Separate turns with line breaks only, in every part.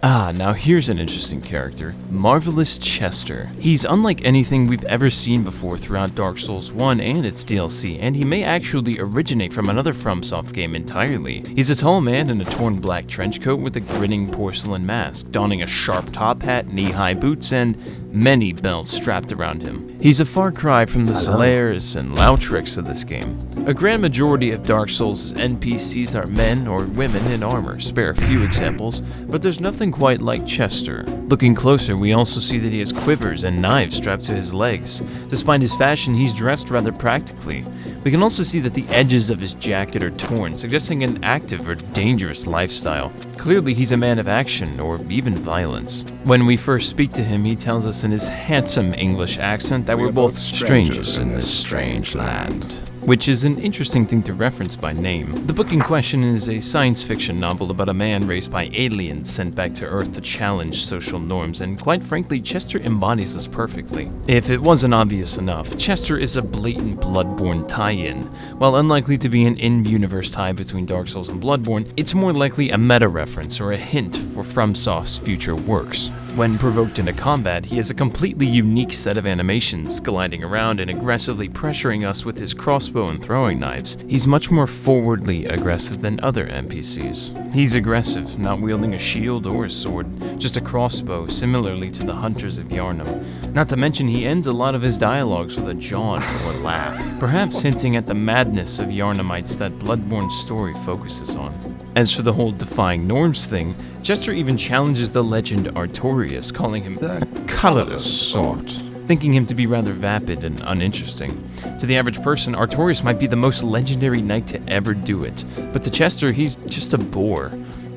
Now here's an interesting character, Marvelous Chester. He's unlike anything we've ever seen before throughout Dark Souls 1 and its DLC, and he may actually originate from another FromSoft game entirely. He's a tall man in a torn black trench coat with a grinning porcelain mask, donning a sharp top hat, knee-high boots, and many belts strapped around him. He's a far cry from the Solairs and Lautrix of this game. A grand majority of Dark Souls' NPCs are men or women in armor, spare a few examples, but there's nothing quite like Chester. Looking closer, we also see that he has quivers and knives strapped to his legs. Despite his fashion, he's dressed rather practically. We can also see that the edges of his jacket are torn, suggesting an active or dangerous lifestyle. Clearly, he's a man of action or even violence. When we first speak to him, he tells us in his handsome English accent that we're both strangers in this strange land, which is an interesting thing to reference by name. The book in question is a science fiction novel about a man raised by aliens sent back to Earth to challenge social norms, and quite frankly, Chester embodies this perfectly. If it wasn't obvious enough, Chester is a blatant Bloodborne tie-in. While unlikely to be an in-universe tie between Dark Souls and Bloodborne, it's more likely a meta-reference or a hint for FromSoft's future works. When provoked into combat, he has a completely unique set of animations, gliding around and aggressively pressuring us with his crossbow and throwing knives. He's much more forwardly aggressive than other NPCs. He's aggressive, not wielding a shield or a sword, just a crossbow, similarly to the hunters of Yharnam. Not to mention he ends a lot of his dialogues with a jaunt or laugh, perhaps hinting at the madness of Yharnamites that Bloodborne's story focuses on. As for the whole defying norms thing, Chester even challenges the legend Artorias, calling him the colorless sort, thinking him to be rather vapid and uninteresting. To the average person, Artorias might be the most legendary knight to ever do it, but to Chester, he's just a bore.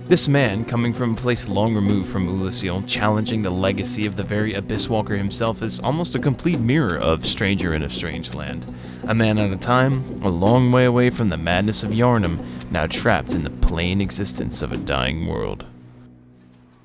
This man, coming from a place long removed from Ulasil, challenging the legacy of the very Abysswalker himself, is almost a complete mirror of Stranger in a Strange Land. A man at a time, a long way away from the madness of Yharnam, now trapped in the plain existence of a dying world.